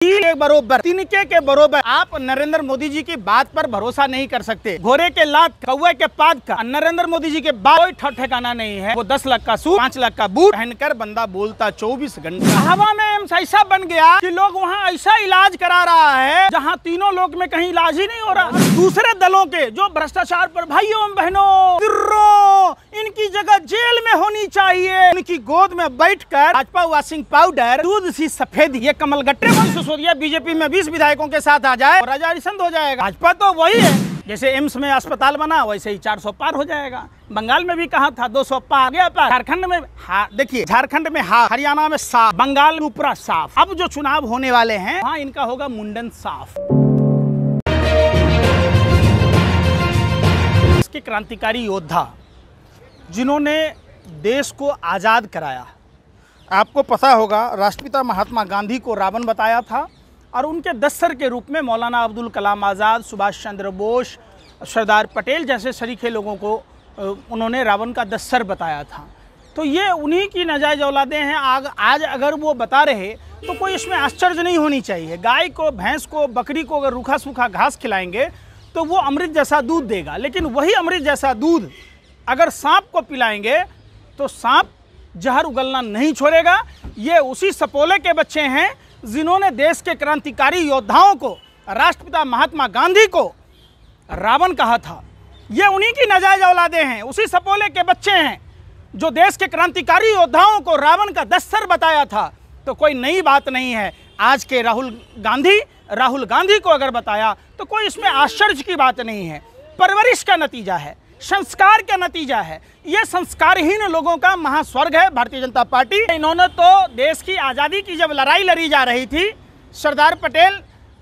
के बरोबर, तिनके के बरोबर। आप नरेंद्र मोदी जी की बात पर भरोसा नहीं कर सकते। घोड़े के लात, कौवे के पाद का नरेंद्र मोदी जी के बात कोई ठिकाना नहीं है। वो 10 लाख का सूट, 5 लाख का बूट पहनकर बंदा बोलता 24 घंटा। हवा में एम्स ऐसा बन गया कि लोग वहाँ ऐसा इलाज करा रहा है जहाँ तीनों लोग में कहीं इलाज ही नहीं हो रहा। दूसरे दलों के जो भ्रष्टाचार पर भाइयों बहनों, इनकी जगह जेल में होनी चाहिए। उनकी गोद में बैठकर भाजपा वॉशिंग पाउडर, दूध सी सफेद, ये कमल गट्टे सिसोदिया बीजेपी में 20 विधायकों के साथ आ जाए और राजा हरिश्चंद्र हो जाएगा। भाजपा तो वही है, जैसे एम्स में अस्पताल बना वैसे ही 400 पार हो जाएगा। बंगाल में भी कहा था 200 पार गया पार। झारखंड में देखिए, झारखंड में हरियाणा में साफ, बंगाल में ऊपरा साफ। अब जो चुनाव होने वाले हैं वहाँ इनका होगा मुंडन साफ। इसके क्रांतिकारी योद्धा जिन्होंने देश को आज़ाद कराया, आपको पता होगा राष्ट्रपिता महात्मा गांधी को रावण बताया था और उनके दस्तर के रूप में मौलाना अब्दुल कलाम आज़ाद, सुभाष चंद्र बोस, सरदार पटेल जैसे सरीखे लोगों को उन्होंने रावण का दस्तर बताया था। तो ये उन्हीं की नाजायज औलादें हैं। आज अगर वो बता रहे तो कोई इसमें आश्चर्य नहीं होनी चाहिए। गाय को, भैंस को, बकरी को अगर रूखा सूखा घास खिलाएंगे तो वो अमृत जैसा दूध देगा, लेकिन वही अमृत जैसा दूध अगर सांप को पिलाएंगे तो सांप जहर उगलना नहीं छोड़ेगा। ये उसी सपोले के बच्चे हैं जिन्होंने देश के क्रांतिकारी योद्धाओं को, राष्ट्रपिता महात्मा गांधी को रावण कहा था। ये उन्हीं की नाजायज औलादें हैं, उसी सपोले के बच्चे हैं जो देश के क्रांतिकारी योद्धाओं को रावण का दस्तर बताया था। तो कोई नई बात नहीं है। आज के राहुल गांधी को अगर बताया तो कोई इसमें आश्चर्य की बात नहीं है। परवरिश का नतीजा है, संस्कार का नतीजा है। ये संस्कारहीन लोगों का महास्वर्ग है भारतीय जनता पार्टी। इन्होंने तो देश की आज़ादी की जब लड़ाई लड़ी जा रही थी, सरदार पटेल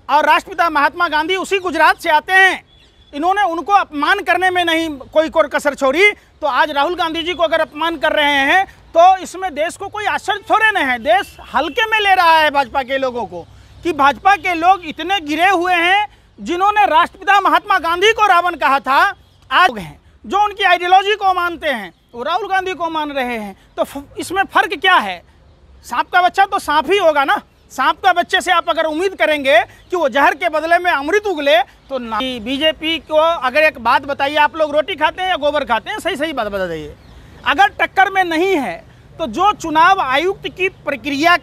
और राष्ट्रपिता महात्मा गांधी उसी गुजरात से आते हैं। इन्होंने उनको अपमान करने में नहीं कोई कसर छोड़ी। तो आज राहुल गांधी जी को अगर अपमान कर रहे हैं तो इसमें देश को कोई आश्चर्य थोड़े न है। देश हल्के में ले रहा है भाजपा के लोगों को कि भाजपा के लोग इतने गिरे हुए हैं जिन्होंने राष्ट्रपिता महात्मा गांधी को रावण कहा था। आज हैं जो उनकी आइडियोलॉजी को मानते हैं वो राहुल गांधी को मान रहे हैं। तो इसमें फ़र्क क्या है? सांप का बच्चा तो सांप ही होगा ना। सांप का बच्चे से आप अगर उम्मीद करेंगे कि वो जहर के बदले में अमृत उगले तो ना। बीजेपी को अगर एक बात बताइए, आप लोग रोटी खाते हैं या गोबर खाते हैं? सही बात बता दीजिए। अगर टक्कर में नहीं है तो जो चुनाव आयुक्त की प्रक्रिया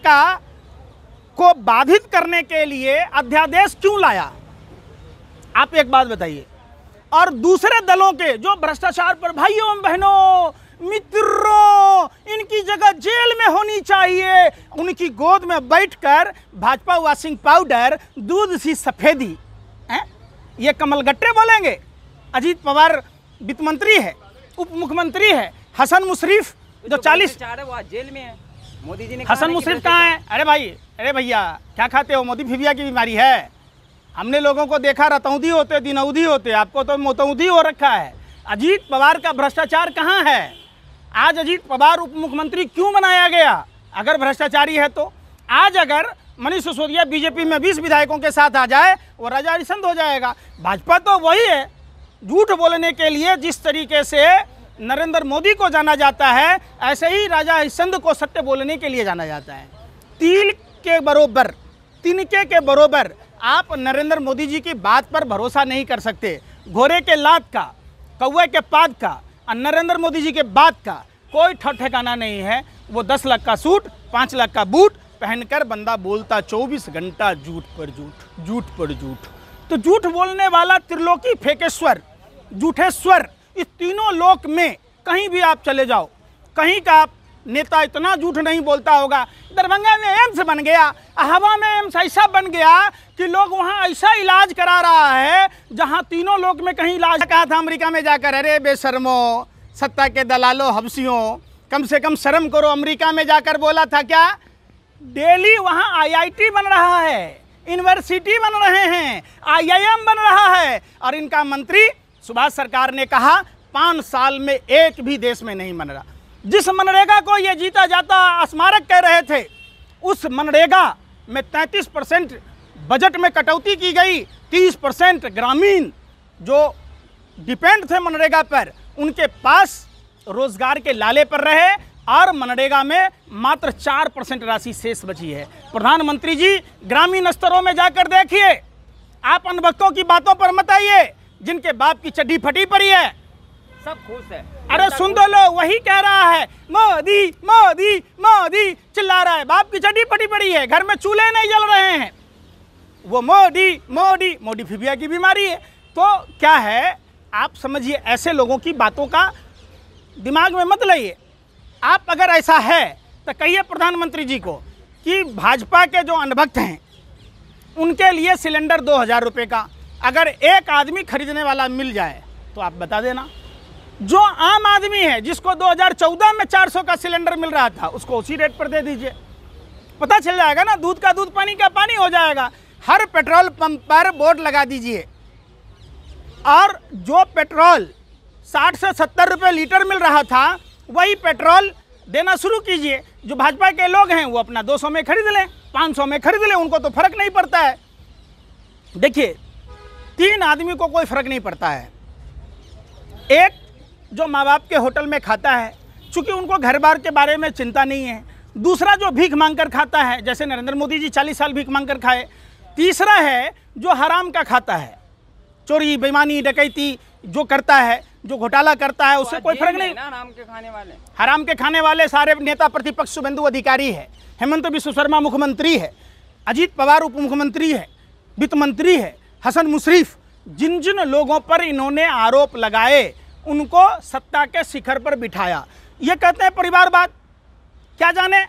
को बाधित करने के लिए अध्यादेश क्यों लाया? आप एक बात बताइए। और दूसरे दलों के जो भ्रष्टाचार पर भाइयों बहनों, मित्रों, इनकी जगह जेल में होनी चाहिए। उनकी गोद में बैठकर भाजपा वॉशिंग पाउडर, दूध सी सफेदी, ये कमल गट्टे बोलेंगे। अजीत पवार वित्त मंत्री है, उप मुख्यमंत्री है। हसन मुशर्रफ जो 40 जेल में है। मोदी जी ने हसन मुशर्रफ कहाँ है? अरे भैया क्या खाते हो? मोदी फिविया की बीमारी है। हमने लोगों को देखा रतौंधी होते, दिनौधी होते, आपको तो मोतौंधी हो रखा है। अजीत पवार का भ्रष्टाचार कहाँ है? आज अजीत पवार उप मुख्यमंत्री क्यों बनाया गया अगर भ्रष्टाचारी है तो? आज अगर मनीष सिसोदिया बीजेपी में 20 विधायकों के साथ आ जाए वो राजा हरिश्चंद्र हो जाएगा। भाजपा तो वही है। झूठ बोलने के लिए जिस तरीके से नरेंद्र मोदी को जाना जाता है, ऐसे ही राजा हरिश्चंद्र को सत्य बोलने के लिए जाना जाता है। तिल के बरोबर, तिनके के बरोबर। आप नरेंद्र मोदी जी की बात पर भरोसा नहीं कर सकते। घोड़े के लात का, कौवे के पाद का और नरेंद्र मोदी जी के बात का कोई ठिकाना नहीं है। वो 10 लाख का सूट, 5 लाख का बूट पहनकर बंदा बोलता 24 घंटा झूठ पर झूठ, झूठ पर झूठ। तो झूठ बोलने वाला त्रिलोकी फेकेश्वर, झूठेश्वर, इस तीनों लोक में कहीं भी आप चले जाओ, कहीं का नेता इतना झूठ नहीं बोलता होगा। दरभंगा में एम्स बन गया, हवा में एम्स ऐसा बन गया कि लोग वहाँ ऐसा इलाज करा रहा है जहाँ तीनों लोग में कहीं इलाज। कहा था अमेरिका में जाकर, अरे बेशर्मो, सत्ता के दलालों, हबसियों, कम से कम शर्म करो। अमेरिका में जाकर बोला था क्या? डेली वहाँ IIT बन रहा है, यूनिवर्सिटी बन रहे हैं, IIM बन रहा है। और इनका मंत्री सुभाष सरकार ने कहा 5 साल में एक भी देश में नहीं बन रहा। जिस मनरेगा को ये जीता जाता स्मारक कह रहे थे, उस मनरेगा में 33% बजट में कटौती की गई। 30% ग्रामीण जो डिपेंड थे मनरेगा पर, उनके पास रोजगार के लाले पर रहे। और मनरेगा में मात्र 4% राशि शेष बची है। प्रधानमंत्री जी, ग्रामीण स्तरों में जाकर देखिए, आप अनभक्तों की बातों पर मत आइए, जिनके बाप की चड्डी फटी पड़ी है। सब खुश है। अरे सुन दो लो, वही कह रहा है मोदी मोदी मोदी, चिल्ला रहा है, बाप की चड्डी फटी पड़ी है, घर में चूल्हे नहीं जल रहे हैं, वो मोदी मोदी मोडीफिबिया की बीमारी है। तो क्या है, आप समझिए, ऐसे लोगों की बातों का दिमाग में मत लाइए। आप अगर ऐसा है तो कहिए प्रधानमंत्री जी को कि भाजपा के जो अनभक्त हैं उनके लिए सिलेंडर 2000 रुपये का अगर एक आदमी खरीदने वाला मिल जाए तो आप बता देना। जो आम आदमी है, जिसको 2014 में 400 का सिलेंडर मिल रहा था, उसको उसी रेट पर दे दीजिए, पता चल जाएगा ना, दूध का दूध पानी का पानी हो जाएगा। हर पेट्रोल पंप पर बोर्ड लगा दीजिए, और जो पेट्रोल 60 से 70 रुपये लीटर मिल रहा था वही पेट्रोल देना शुरू कीजिए। जो भाजपा के लोग हैं वो अपना 200 में खरीद लें, 500 में खरीद लें, उनको तो फर्क नहीं पड़ता है। देखिए, 3 आदमी को कोई फर्क नहीं पड़ता है। एक जो माँ बाप के होटल में खाता है, चूंकि उनको घर बार के बारे में चिंता नहीं है। दूसरा जो भीख मांग कर खाता है, जैसे नरेंद्र मोदी जी 40 साल भीख मांग कर खाए। तीसरा है जो हराम का खाता है, चोरी बेईमानी डकैती जो करता है, जो घोटाला करता है, उससे कोई फर्क नहीं। हराम के खाने वाले, हराम के खाने वाले सारे नेता प्रतिपक्ष शुभेंदु अधिकारी है, हेमंत बिश्व शर्मा मुख्यमंत्री है, अजीत पवार उप मुख्यमंत्री है, वित्त मंत्री है, हसन मुशर्रफ, जिन जिन लोगों पर इन्होंने आरोप लगाए उनको सत्ता के शिखर पर बिठाया। ये कहते हैं परिवारवाद, क्या जाने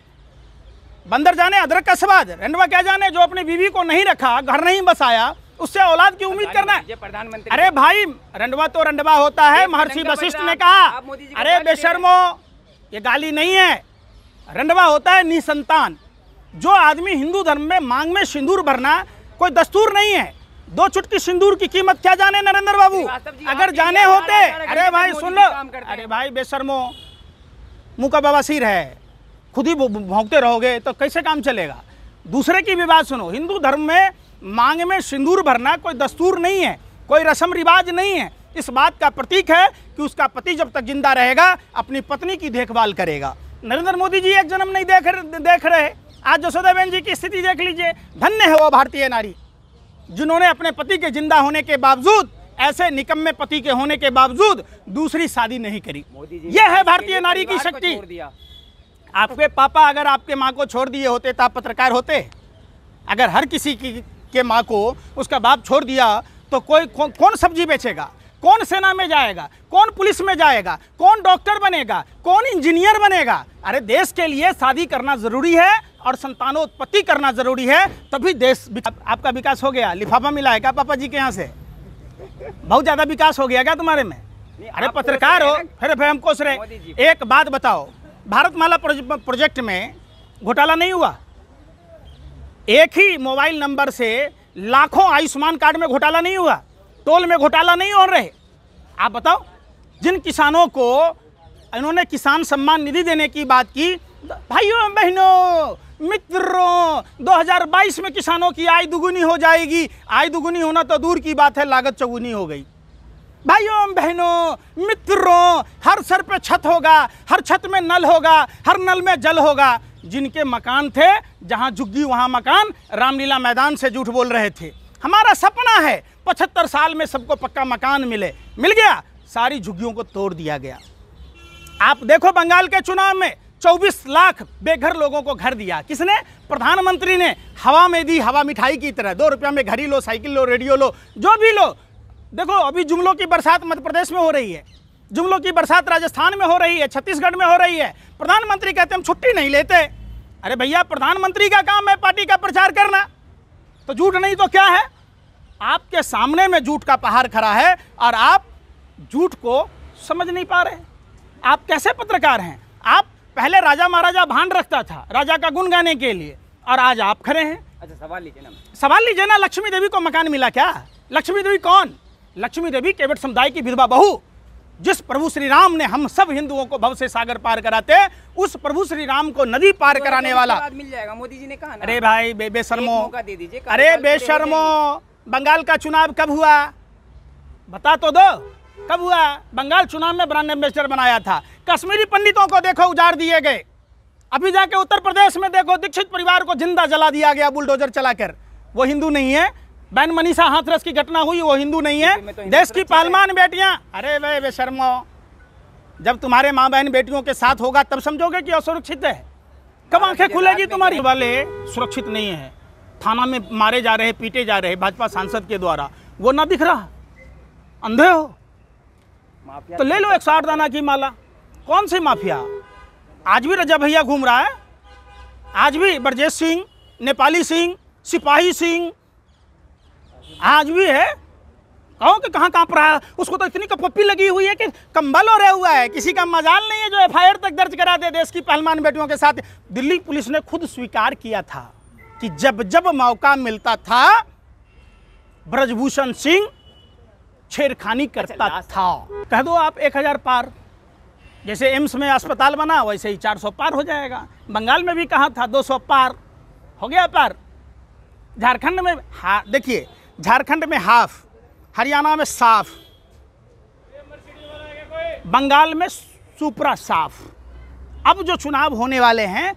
बंदर जाने अदरक का स्वाद, रंडवा क्या जाने जो अपनी बीवी को नहीं रखा, घर नहीं बसाया, उससे औलाद की उम्मीद करना है। प्रधानमंत्री, अरे भाई, रंडवा तो रंडवा होता है, महर्षि वशिष्ठ ने कहा। अरे बेशर्मो, ये गाली नहीं है, रंडवा होता है निसंतान। जो आदमी हिंदू धर्म में मांग में सिंदूर भरना कोई दस्तूर नहीं है। 2 चुटकी सिंदूर की कीमत क्या जाने नरेंद्र बाबू, अगर जाने होते। अरे भाई सुन लो, अरे भाई बेशर्मो, मुंह का बवासीर है, खुद ही भौंकते रहोगे तो कैसे काम चलेगा। दूसरे की भी बात सुनो। हिंदू धर्म में मांग में सिंदूर भरना कोई दस्तूर नहीं है, कोई रस्म रिवाज नहीं है। इस बात का प्रतीक है कि उसका पति जब तक जिंदा रहेगा अपनी पत्नी की देखभाल करेगा। नरेंद्र मोदी जी एक जन्म नहीं देख रहे। आज जसोदाबेन जी की स्थिति देख लीजिए। धन्य है वो भारतीय नारी जिन्होंने अपने पति के जिंदा होने के बावजूद, ऐसे निकम्मे पति के होने के बावजूद दूसरी शादी नहीं करी। यह है भारतीय नारी की शक्ति। आपके पापा अगर आपके माँ को छोड़ दिए होते तो आप पत्रकार होते? अगर हर किसी के माँ को उसका बाप छोड़ दिया तो कौन सब्जी बेचेगा, कौन सेना में जाएगा, कौन पुलिस में जाएगा, कौन डॉक्टर बनेगा, कौन इंजीनियर बनेगा। अरे देश के लिए शादी करना जरूरी है और संतानोत्पत्ति करना जरूरी है, तभी देश आपका विकास हो गया। लिफाफा मिला है क्या पापा जी के यहाँ से? बहुत ज्यादा विकास हो गया क्या तुम्हारे में? अरे पत्रकार हो, फिर हम कोस रहे। एक बात बताओ, भारतमाला प्रोजेक्ट में घोटाला नहीं हुआ? एक ही मोबाइल नंबर से लाखों आयुष्मान कार्ड में घोटाला नहीं हुआ? टोल में घोटाला नहीं हो रहे? आप बताओ। जिन किसानों को इन्होंने किसान सम्मान निधि देने की बात की, भाइयों बहनों मित्रों, 2022 में किसानों की आय दुगुनी हो जाएगी। आय दुगुनी होना तो दूर की बात है, लागत चौगुनी हो गई। भाइयों बहनों मित्रों, हर सर पे छत होगा, हर छत में नल होगा, हर नल में जल होगा। जिनके मकान थे जहां झुग्गी वहां मकान, रामलीला मैदान से झूठ बोल रहे थे। हमारा सपना है 75 साल में सबको पक्का मकान मिले, मिल गया, सारी झुग्गियों को तोड़ दिया गया। आप देखो बंगाल के चुनाव में 24 लाख बेघर लोगों को घर दिया। किसने? प्रधानमंत्री ने। हवा में दी, हवा मिठाई की तरह। 2 रुपया में घड़ी लो, साइकिल लो, रेडियो लो, जो भी लो। देखो अभी जुमलों की बरसात मध्य प्रदेश में हो रही है, जुमलों की बरसात राजस्थान में हो रही है, छत्तीसगढ़ में हो रही है। प्रधानमंत्री कहते हम छुट्टी नहीं लेते। अरे भैया, प्रधानमंत्री का काम है पार्टी का प्रचार करना, तो झूठ नहीं तो क्या है? आपके सामने में झूठ का पहाड़ खड़ा है और आप झूठ को समझ नहीं पा रहे। आप कैसे पत्रकार हैं? आप पहले राजा महाराजा भांड रखता था राजा का गुण गाने के लिए, और आज आप खड़े हैं। अच्छा सवाल लीजिए ना, सवाल लीजिए ना। लक्ष्मी देवी को मकान मिला क्या? लक्ष्मी देवी कौन? लक्ष्मी देवी केवट समुदाय की विधवा बहू, जिस प्रभु श्री राम ने हम सब हिंदुओं को भव से सागर पार कराते, उस प्रभु श्री राम को नदी पार कराने वाला। मिल जाएगा, मोदी जी ने कहा ना। अरे भाई बेशर्मो, मौका दे दीजिए। अरे बेशर्मो, बंगाल का चुनाव कब हुआ बता तो दो। कब हुआ? बंगाल चुनाव में ब्रांड एम्बेसडर बनाया था। कश्मीरी पंडितों को देखो उजाड़ दिए गए। अभी जाके उत्तर प्रदेश में देखो, दीक्षित परिवार को जिंदा जला दिया गया बुलडोजर चलाकर। वो हिंदू नहीं है। बैन मनीषा हाथरस की घटना हुई, वो हिंदू नहीं है। देश की पहलवान बेटियां, अरे वे बेशर्मो, जब तुम्हारे माँ बहन बेटियों के साथ होगा तब समझोगे कि असुरक्षित है। कब आंखें खुलेगी तुम्हारी? वाले सुरक्षित नहीं है, थाना में मारे जा रहे, पीटे जा रहे भाजपा सांसद के द्वारा, वो ना दिख रहा? अंधे हो? तो ले लो 108 दाना की माला। कौन सी माफिया? आज भी रजा भैया घूम रहा है, आज भी ब्रजेश सिंह, नेपाली सिंह, सिपाही सिंह आज भी है। कहो कि कहाँ कांप रहा है? उसको तो इतनी कपप्पी लगी हुई है कि कंबल ओढ़े हुआ है। किसी का मजाल नहीं है जो FIR तक दर्ज करा दे देश की पहलवान बेटियों के साथ। दिल्ली पुलिस ने खुद स्वीकार किया था कि जब जब मौका मिलता था ब्रजभूषण सिंह छेड़खानी करता था। कह दो आप 1000 पार, जैसे एम्स में अस्पताल बना वैसे ही 400 पार हो जाएगा। बंगाल में भी कहा था 200 पार, हो गया पार। झारखंड में देखिए, झारखंड में हाफ, हरियाणा में साफ, बंगाल में सुपरा साफ। अब जो चुनाव होने वाले हैं